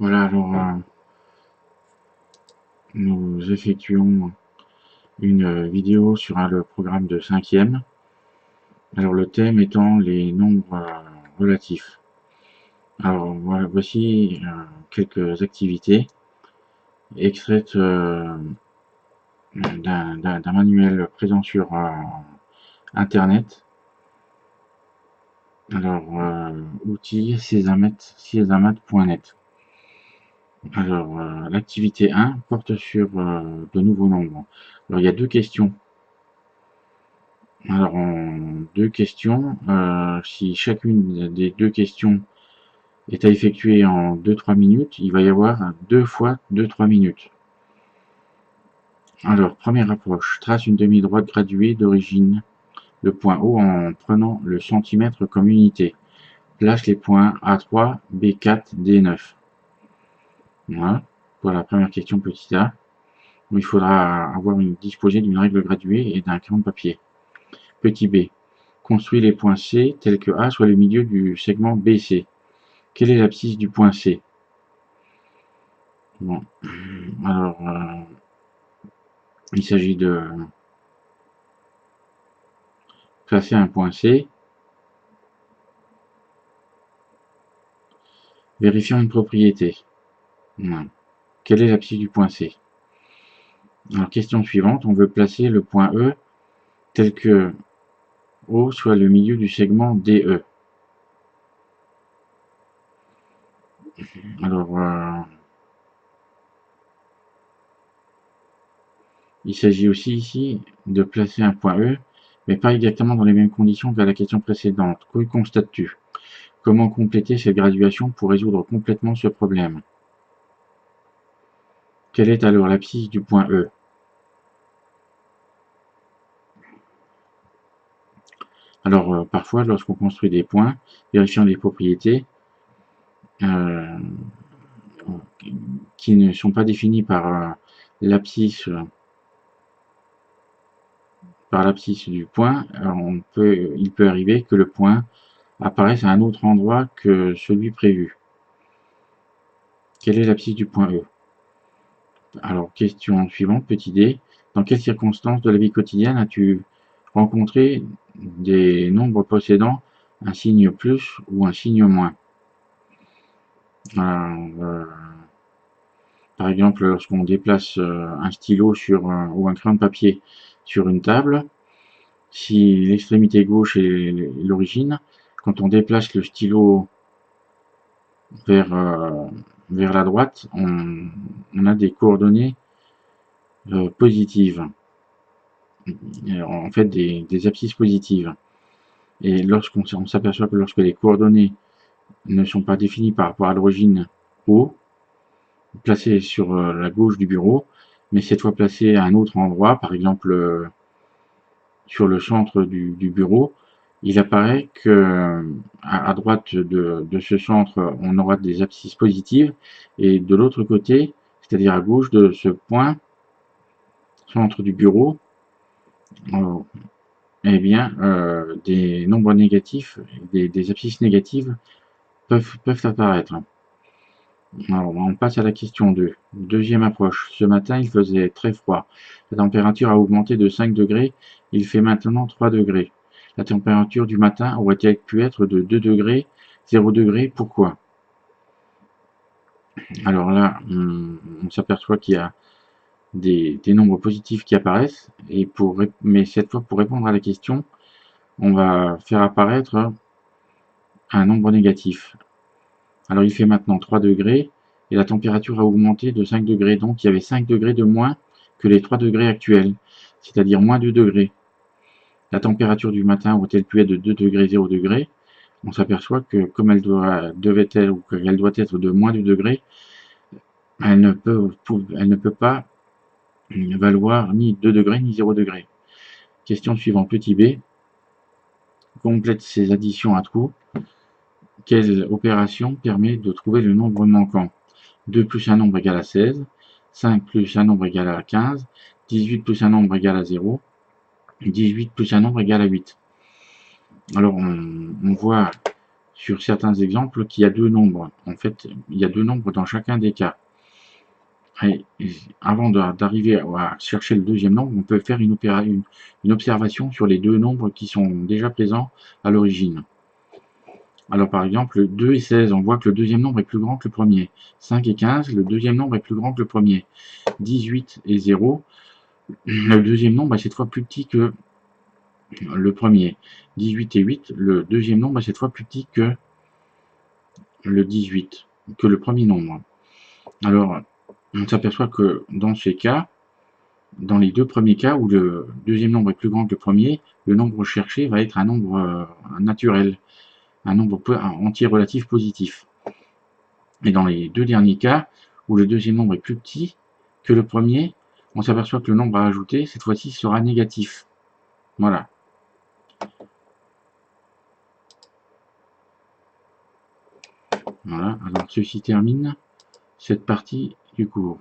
Voilà, alors nous effectuons une vidéo sur le programme de 5e. Alors le thème étant les nombres relatifs. Alors voilà, voici quelques activités extraites d'un manuel présent sur internet. Alors outils Sesamat.net. Alors l'activité 1 porte sur de nouveaux nombres. Alors il y a deux questions. Alors en deux questions, si chacune des deux questions est à effectuer en 2-3 minutes, il va y avoir 2 fois 2-3 minutes. Alors, première approche, trace une demi-droite graduée d'origine, le point O en prenant le centimètre comme unité. Place les points A3, B4, D9. Voilà, pour la première question petit a. Il faudra disposer d'une règle graduée et d'un crayon de papier. Petit b, construis les points C tels que A soit le milieu du segment BC. Quelle est l'abscisse du point C? Bon, alors, il s'agit de placer un point C. Vérifions une propriété. Quelle est l'abscisse du point C? Alors, question suivante, on veut placer le point E tel que O soit le milieu du segment DE. Alors, il s'agit aussi ici de placer un point E, mais pas exactement dans les mêmes conditions que la question précédente. Que constates-tu? Comment compléter cette graduation pour résoudre complètement ce problème? Quelle est alors l'abscisse du point E? Alors, parfois, lorsqu'on construit des points, vérifiant des propriétés qui ne sont pas définies par l'abscisse du point, il peut arriver que le point apparaisse à un autre endroit que celui prévu. Quelle est l'abscisse du point E? Alors, question suivante, petit d. Dans quelles circonstances de la vie quotidienne as-tu rencontré des nombres possédant un signe plus ou un signe moins? Par exemple, lorsqu'on déplace un stylo ou un crayon de papier sur une table, si l'extrémité gauche est l'origine, quand on déplace le stylo vers la droite, on a des coordonnées positives, en fait des abscisses positives. Et lorsqu'on s'aperçoit que lorsque les coordonnées ne sont pas définies par rapport à l'origine O, placée sur la gauche du bureau, mais cette fois placée à un autre endroit, par exemple sur le centre du bureau, il apparaît que à droite de ce centre, on aura des abscisses positives, et de l'autre côté, c'est-à-dire à gauche de ce point, centre du bureau, eh bien, des nombres négatifs, des abscisses négatives peuvent apparaître. Alors, on passe à la question 2. Deuxième approche. Ce matin, il faisait très froid. La température a augmenté de 5 degrés. Il fait maintenant 3 degrés. La température du matin aurait-elle pu être de 2 degrés, 0 degrés? Pourquoi? Alors là, on s'aperçoit qu'il y a des nombres positifs qui apparaissent. Mais cette fois, pour répondre à la question, on va faire apparaître un nombre négatif. Alors il fait maintenant 3 degrés et la température a augmenté de 5 degrés. Donc il y avait 5 degrés de moins que les 3 degrés actuels, c'est-à-dire moins 2 degrés. La température du matin aurait-elle pu être de 2 degrés, 0 degrés? On s'aperçoit que comme elle doit être de moins 2 degrés, elle ne peut pas valoir ni 2 degrés ni 0 degrés. Question suivante, petit b. Complète ces additions à trous. Quelle opération permet de trouver le nombre manquant? 2 plus un nombre égale à 16, 5 plus un nombre égale à 15, 18 plus un nombre égale à 0, 18 plus un nombre égale à 8. Alors on voit sur certains exemples qu'il y a deux nombres. En fait, il y a deux nombres dans chacun des cas. Et avant d'arriver à chercher le deuxième nombre, on peut faire une observation sur les deux nombres qui sont déjà présents à l'origine. Alors par exemple, 2 et 16, on voit que le deuxième nombre est plus grand que le premier. 5 et 15, le deuxième nombre est plus grand que le premier. 18 et 0, le deuxième nombre est cette fois plus petit que le premier. 18 et 8, le deuxième nombre est cette fois plus petit que le 18, que le premier nombre. Alors, on s'aperçoit que dans ces cas, dans les deux premiers cas où le deuxième nombre est plus grand que le premier, le nombre cherché va être un nombre naturel, un nombre entier relatif positif. Et dans les deux derniers cas, où le deuxième nombre est plus petit que le premier, on s'aperçoit que le nombre à ajouter, cette fois-ci, sera négatif. Voilà. Voilà, alors ceci termine cette partie du cours.